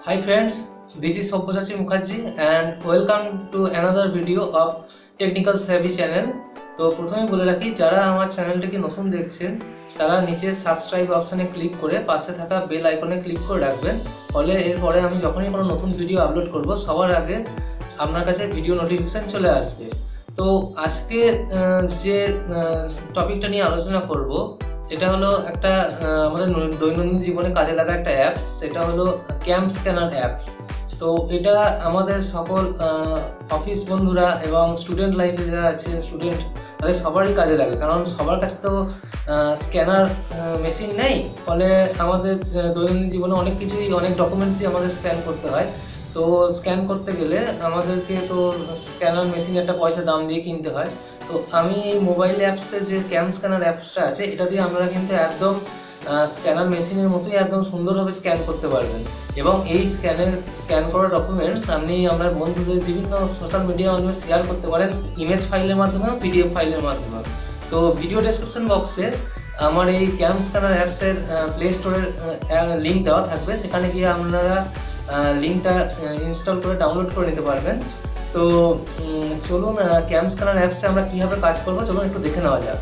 Hi friends, this is Sabyasachi Mukherjee and welcome to another video of Technical SABY channel। তো প্রথমে বলে রাখি, যারা আমার চ্যানেলটিকে নতুন দেখছেন তারা নিচে সাবস্ক্রাইব অপশনে ক্লিক করে পাশে থাকা বেল আইকনে ক্লিক করে রাখবেন। ফলে এরপরে আমি যখনই কোনো নতুন ভিডিও আপলোড করব সবার আগে আপনার কাছে ভিডিও নোটিফিকেশন চলে আসবে। তো আজকে যে টপিকটা নিয়ে আলোচনা করব সেটা হলো একটা আমাদের দৈনন্দিন জীবনে কাজে লাগা একটা অ্যাপস, সেটা হলো CamScanner অ্যাপস। তো এটা আমাদের সকল অফিস বন্ধুরা এবং স্টুডেন্ট লাইফে যারা আছেন স্টুডেন্ট তাদের সবারই কাজে লাগে, কারণ সবার কাছে তো স্ক্যানার মেশিন নেই। ফলে আমাদের দৈনন্দিন জীবনে অনেক কিছুই, অনেক ডকুমেন্টসই আমাদের স্ক্যান করতে হয়। তো স্ক্যান করতে গেলে আমাদেরকে তো স্ক্যানার মেশিন একটা পয়সা দাম দিয়ে কিনতে হয়। তো আমি এই মোবাইল অ্যাপসে যে CamScanner অ্যাপসটা আছে এটা দিয়ে আপনারা কিন্তু একদম স্ক্যানার মেশিনের মতোই একদম সুন্দরভাবে স্ক্যান করতে পারবেন। এবং এই স্ক্যান করা ডকুমেন্টস আপনি আপনার বন্ধুদের বিভিন্ন সোশ্যাল মিডিয়ার মাধ্যমে শেয়ার করতে পারেন, ইমেজ ফাইলের মাধ্যমে, PDF ফাইলের মাধ্যমে। তো ভিডিও ডেসক্রিপশন বক্সে আমার এই CamScanner অ্যাপসের প্লে স্টোরের লিঙ্ক দেওয়া থাকবে, সেখানে গিয়ে আপনারা লিঙ্কটা ইনস্টল করে ডাউনলোড করে নিতে পারবেন। তো চলুন CamScanner অ্যাপসে আমরা কীভাবে কাজ করবো চলুন একটু দেখে নেওয়া যাক।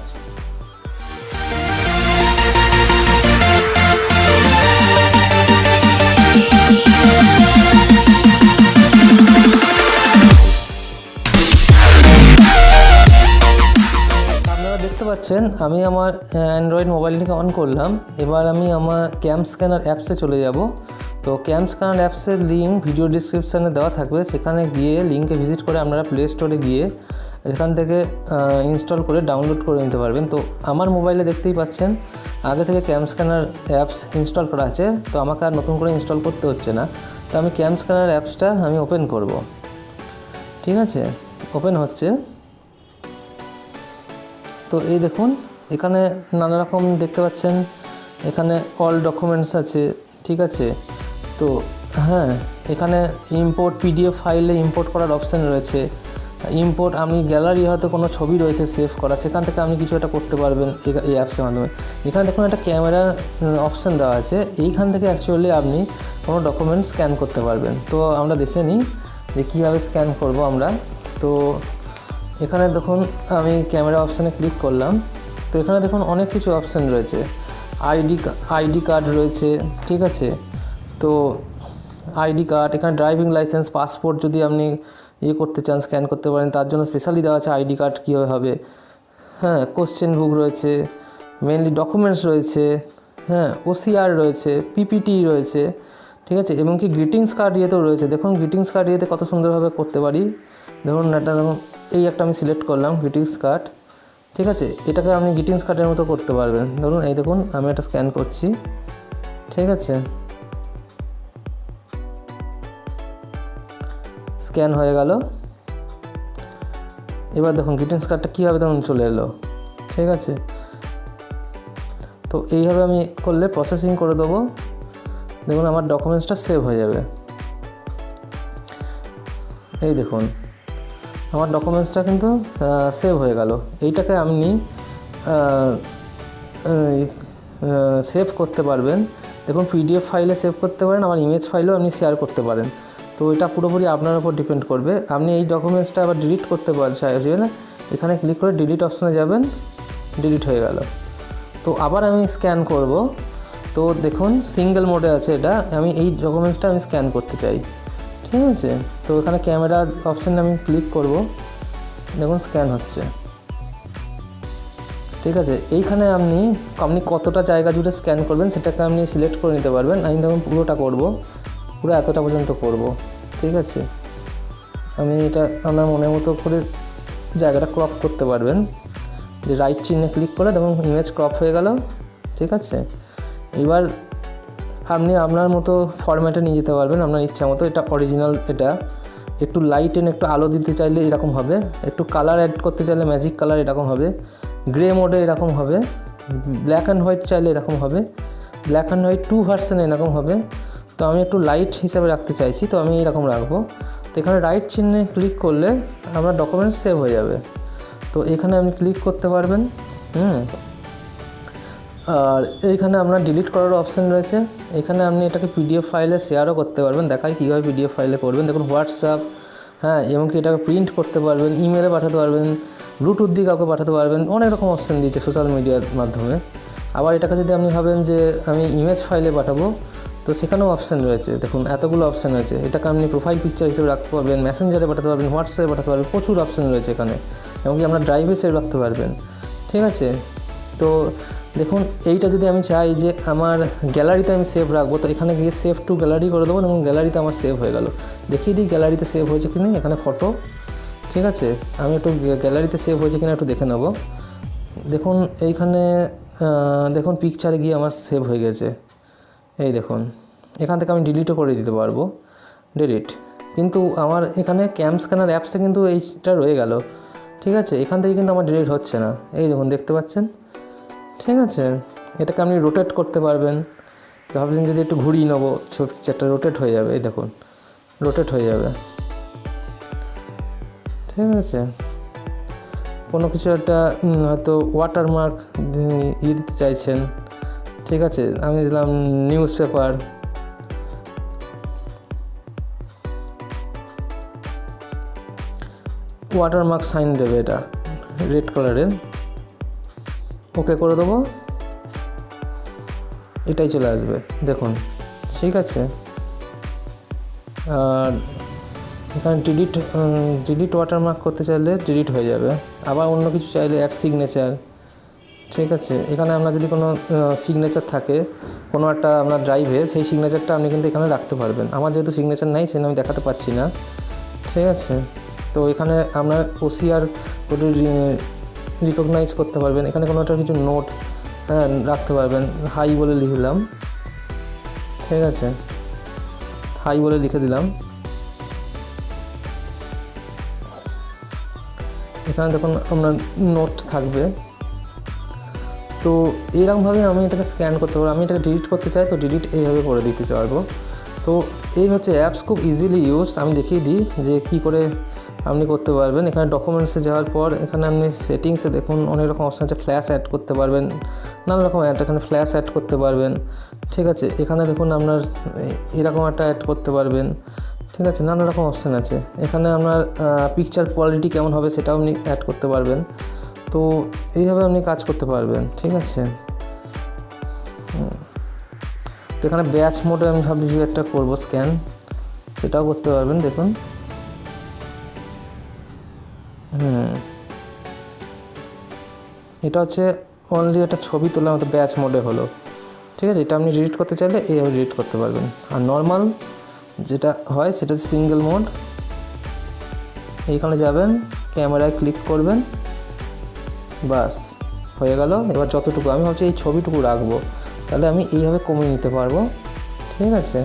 আপনারা দেখতে পাচ্ছেন আমি আমার অ্যান্ড্রয়েড মোবাইলটিকে অন করলাম। এবার আমি আমার CamScanner অ্যাপসে চলে যাব। তো CamScanner অ্যাপসের লিঙ্ক ভিডিও ডিসক্রিপশানে দেওয়া থাকবে, সেখানে গিয়ে লিঙ্কে ভিজিট করে আপনারা প্লে স্টোরে গিয়ে এখান থেকে ইনস্টল করে ডাউনলোড করে নিতে পারবেন। তো আমার মোবাইলে দেখতেই পাচ্ছেন আগে থেকে CamScanner অ্যাপস ইনস্টল করা আছে, তো আমাকে আর নতুন করে ইনস্টল করতে হচ্ছে না। তো আমি CamScanner অ্যাপসটা আমি ওপেন করব। ঠিক আছে, ওপেন হচ্ছে। তো এই দেখুন এখানে নানা রকম দেখতে পাচ্ছেন, এখানে অল ডকুমেন্টস আছে। ঠিক আছে, তো হ্যাঁ, এখানে ইম্পোর্ট PDF ফাইলে ইম্পোর্ট করার অপশান রয়েছে। ইম্পোর্ট, আপনি গ্যালারি হয়তো কোনো ছবি রয়েছে সেভ করা, সেখান থেকে আপনি কিছু একটা করতে পারবেন এই অ্যাপসের মাধ্যমে। এখানে দেখুন একটা ক্যামেরার অপশান দেওয়া আছে, এইখান থেকে অ্যাকচুয়ালি আপনি কোনো ডকুমেন্ট স্ক্যান করতে পারবেন। তো আমরা দেখে নিই যে কীভাবে স্ক্যান করব আমরা। তো এখানে দেখুন আমি ক্যামেরা অপশানে ক্লিক করলাম। তো এখানে দেখুন অনেক কিছু অপশান রয়েছে, আইডি কার্ড রয়েছে। ঠিক আছে, তো আইডি কার্ড, এখানে ড্রাইভিং লাইসেন্স, পাসপোর্ট যদি আপনি করতে চান স্ক্যান করতে পারেন, তার জন্য স্পেশালি দেওয়া আছে আইডি কার্ড কীভাবে হবে। হ্যাঁ, কোশ্চেন বুক রয়েছে, মেনলি ডকুমেন্টস রয়েছে, হ্যাঁ, OCR রয়েছে, PPT রয়েছে। ঠিক আছে, এবং কি গ্রিটিংস কার্ড ইয়েতেও রয়েছে। দেখুন গ্রিটিংস কার্ড ইয়েতে কত সুন্দরভাবে করতে পারি। দেখুন এটা, দেখুন এই একটা আমি সিলেক্ট করলাম গ্রিটিংস কার্ড। ঠিক আছে, এটাকে আপনি গ্রিটিংস কার্ডের মতো করতে পারবেন। ধরুন এই দেখুন আমি এটা স্ক্যান করছি। ঠিক আছে, স্ক্যান হয়ে গেল। এবার দেখুন গ্রিটিংস কার্ডটা কীভাবে তখন চলে এলো। ঠিক আছে, তো এইভাবে আমি করলে প্রসেসিং করে দেবো। দেখুন আমার ডকুমেন্টসটা সেভ হয়ে যাবে। এই দেখুন আমার ডকুমেন্টসটা কিন্তু সেভ হয়ে গেল। এইটাকে আপনি সেভ করতে পারবেন। দেখুন PDF ফাইলে সেভ করতে পারেন, আবার ইমেজ ফাইলেও আপনি শেয়ার করতে পারেন। তো এটা পুরোপুরি আপনার উপর ডিপেন্ড করবে। আপনি এই ডকুমেন্টসটা আবার ডিলিট করতে চাইলে এখানে ক্লিক করে ডিলিট অপশানে যাবেন, ডিলিট হয়ে গেল। তো আবার আমি স্ক্যান করব। তো দেখুন সিঙ্গেল মোডে আছে এটা, আমি এই ডকুমেন্টসটা আমি স্ক্যান করতে চাই। ঠিক আছে, তো এখানে ক্যামেরা অপশানে আমি ক্লিক করব। দেখুন স্ক্যান হচ্ছে। ঠিক আছে, এইখানে আপনি কতটা জায়গা জুড়ে স্ক্যান করবেন সেটাকে আপনি সিলেক্ট করে নিতে পারবেন। আমি দেখুন পুরোটা করব, পুরো এতটা পর্যন্ত করব। ঠিক আছে, আমি এটা আপনার মনের মতো করে জায়গাটা ক্রপ করতে পারবেন। যে রাইট চিহ্নে ক্লিক করে দেখুন ইমেজ ক্রপ হয়ে গেল। ঠিক আছে, এবার আপনি আপনার মতো ফরম্যাটে নিয়ে যেতে পারবেন আপনার ইচ্ছা মতো। এটা অরিজিনাল, এটা একটু লাইট এনে একটু আলো দিতে চাইলে এরকম হবে, একটু কালার অ্যাড করতে চাইলে ম্যাজিক কালার এরকম হবে, গ্রে মোডে এরকম হবে, ব্ল্যাক অ্যান্ড হোয়াইট চাইলে এরকম হবে, ব্ল্যাক অ্যান্ড হোয়াইট 2 ভার্সনে এরকম হবে। তো আমি একটু লাইট হিসাবে রাখতে চাইছি, তো আমি এরকম রাখবো। তো এখানে রাইট চিহ্নে ক্লিক করলে আমার ডকুমেন্টস সেভ হয়ে যাবে। তো এখানে আপনি ক্লিক করতে পারবেন। আর এইখানে আপনার ডিলিট করার অপশান রয়েছে। এখানে আপনি এটাকে পিডিএফ ফাইলে শেয়ারও করতে পারবেন। দেখাই কীভাবে পিডিএফ ফাইলে করবেন। দেখুন হোয়াটসঅ্যাপ, হ্যাঁ, এমনকি এটাকে প্রিন্ট করতে পারবেন, ইমেলে পাঠাতে পারবেন, ব্লুটুথ দিয়ে কাউকে পাঠাতে পারবেন, অনেক রকম অপশান দিয়েছে সোশ্যাল মিডিয়ার মাধ্যমে। আবার এটাকে যদি আপনি ভাবেন যে আমি ইমেজ ফাইলে পাঠাবো, তো সেখানেও অপশান রয়েছে। দেখুন এতগুলো অপশান রয়েছে। এটাকে আপনি প্রোফাইল পিকচার হিসেবে রাখতে পারবেন, মেসেঞ্জারে পাঠাতে পারবেন, হোয়াটসঅ্যাপে পাঠাতে পারবেন, প্রচুর অপশান রয়েছে এখানে। এমনকি আপনার ড্রাইভে সেভ রাখতে পারবেন। ঠিক আছে, তো দেখুন এইটা যদি আমি চাই যে আমার গ্যালারিতে আমি সেভ রাখবো, তো এখানে গিয়ে সেভ টু গ্যালারি করে দেবো এবং গ্যালারিতে আমার সেভ হয়ে গেল। দেখিয়ে দিই গ্যালারিতে সেভ হয়েছে কি না। এখানে ফটো, ঠিক আছে, আমি একটু গ্যালারিতে সেভ হয়েছে কিনা একটু দেখে নেব। দেখুন এইখানে দেখুন পিকচারে গিয়ে আমার সেভ হয়ে গেছে। এই দেখুন এখান থেকে আমি ডিলিটও করে দিতে পারবো, ডিলিট। কিন্তু আমার এখানে CamScanner অ্যাপসে কিন্তু এইটা রয়ে গেল। ঠিক আছে, এখান থেকে কিন্তু আমার ডিলিট হচ্ছে না। এই দেখুন দেখতে পাচ্ছেন। ঠিক আছে, এটাকে আপনি রোটেট করতে পারবেন। তো ভাবছেন যদি একটু ঘুরিয়ে নেবো, ছবি পিকচারটা রোটেট হয়ে যাবে। এই দেখুন রোটেট হয়ে যাবে। ঠিক আছে, কোনো কিছু একটা হয়তো ওয়াটারমার্ক দিতে চাইছেন। ঠিক আছে, আমি দিলাম নিউজ পেপার। ওয়াটারমার্ক সাইন দেবে, এটা রেড কালারের। ওকে করে দেবো, এটাই চলে আসবে দেখুন। ঠিক আছে, আর এখানে ডিলিট ওয়াটারমার্ক করতে চাইলে ডিলিট হয়ে যাবে। আবার অন্য কিছু চাইলে অ্যাড সিগনেচার। ঠিক আছে, এখানে আপনার যদি কোনো সিগনেচার থাকে কোনো একটা আপনার ড্রাইভে, সেই সিগনেচারটা আপনি কিন্তু এখানে রাখতে পারবেন। আমার যেহেতু সিগনেচার নাই সেটা আমি দেখাতে পাচ্ছি না। ঠিক আছে, তো এখানে আপনার ওসিআর কোডে রিকগনাইজ করতে পারবেন। এখানে কোনো একটা কিছু নোট রাখতে পারবেন। হাই বলে লিখলাম, ঠিক আছে, হাই বলে লিখে দিলাম। এখানে দেখুন আপনার নোট থাকবে। তো এরকমভাবে আমি এটাকে স্ক্যান করতে পারবো। আমি এটাকে ডিলিট করতে চাই, তো ডিলিট এইভাবে করে দিতে পারবো। তো এই হচ্ছে অ্যাপস, খুব ইজিলি ইউজ। আমি দেখিয়ে দিই যে কী করে আপনি করতে পারবেন। এখানে ডকুমেন্টসে যাওয়ার পর এখানে আপনি সেটিংসে দেখুন অনেক রকম অপশান আছে। ফ্ল্যাশ অ্যাড করতে পারবেন, নানা রকম অ্যাড এখানে ফ্ল্যাশ অ্যাড করতে পারবেন। ঠিক আছে, এখানে দেখুন আপনার এরকম একটা অ্যাড করতে পারবেন। ঠিক আছে, নানা রকম অপশান আছে। এখানে আপনার পিকচার কোয়ালিটি কেমন হবে সেটাও আপনি অ্যাড করতে পারবেন। তো এইভাবে আপনি কাজ করতে পারবেন। ঠিক আছে, তো এখানে ব্যাচ মোডে আমি ভাবছি একটা করবো স্ক্যান, সেটাও করতে পারবেন। দেখুন এটা হচ্ছে অনলি একটা ছবি তোলার মতো ব্যাচ মোডে হলো। ঠিক আছে, এটা আপনি ডিলিট করতে চাইলে এইভাবে ডিলিট করতে পারবেন। আর নর্মাল যেটা হয় সেটা হচ্ছে সিঙ্গেল মোড। এইখানে যাবেন, ক্যামেরায় ক্লিক করবেন, বাস হয়ে গেল। এবার যতটুকু আমি ভাবছি এই ছবিটুকু রাখবো, তাহলে আমি এইভাবে কমিয়ে নিতে পারবো। ঠিক আছে,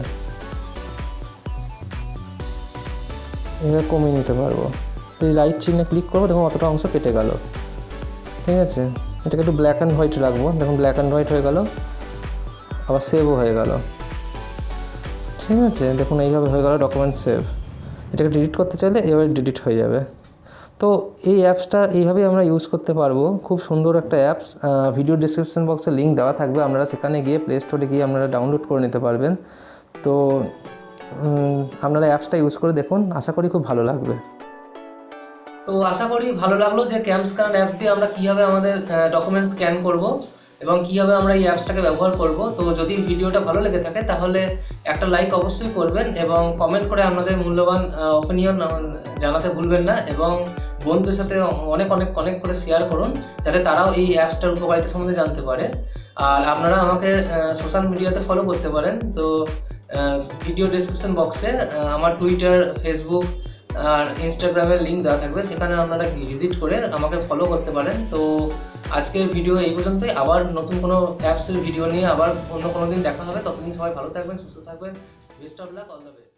এইভাবে কমিয়ে নিতে পারবো। এই রাইট চিহ্নে ক্লিক করবো, দেখুন অতটা অংশ কেটে গেল। ঠিক আছে, এটাকে একটু ব্ল্যাক অ্যান্ড হোয়াইট রাখবো। দেখুন ব্ল্যাক অ্যান্ড হোয়াইট হয়ে গেল, আবার সেভও হয়ে গেল। ঠিক আছে, দেখুন এইভাবে হয়ে গেল ডকুমেন্ট সেভ। এটাকে ডিলিট করতে চাইলে এভাবে ডিলিট হয়ে যাবে। তো এই অ্যাপসটা এইভাবেই আমরা ইউজ করতে পারবো। খুব সুন্দর একটা অ্যাপস। ভিডিও ডিসক্রিপশন বক্সে লিঙ্ক দেওয়া থাকবে, আপনারা সেখানে গিয়ে প্লে স্টোরে গিয়ে আপনারা ডাউনলোড করে নিতে পারবেন। তো আপনারা অ্যাপসটা ইউজ করে দেখুন, আশা করি খুব ভালো লাগবে। তো আশা করি ভালো লাগলো যে CamScanner অ্যাপ দিয়ে আমরা কীভাবে আমাদের ডকুমেন্ট স্ক্যান করব এবং কীভাবে আমরা এই অ্যাপসটাকে ব্যবহার করব। তো যদি ভিডিওটা ভালো লেগে থাকে তাহলে একটা লাইক অবশ্যই করবেন এবং কমেন্ট করে আপনাদের মূল্যবান ওপিনিয়ন জানাতে ভুলবেন না, এবং বন্ধুদের সাথে অনেক অনেক করে শেয়ার করুন যাতে তারাও এই অ্যাপসটার উপকারিতা সম্বন্ধে জানতে পারে। আর আপনারা আমাকে সোশ্যাল মিডিয়াতে ফলো করতে পারেন। তো ভিডিও ডেসক্রিপশন বক্সে আমার টুইটার, ফেসবুক আর ইনস্টাগ্রামের লিঙ্ক দেওয়া থাকবে, সেখানে আপনারা ভিজিট করে আমাকে ফলো করতে পারেন। তো আজকের ভিডিও এই পর্যন্তই। আবার নতুন কোনো অ্যাপসের ভিডিও নিয়ে আবার অন্য কোনো দিন দেখা হবে। ততদিন সবাই ভালো থাকবেন, সুস্থ থাকবেন। Best of luck, all the best.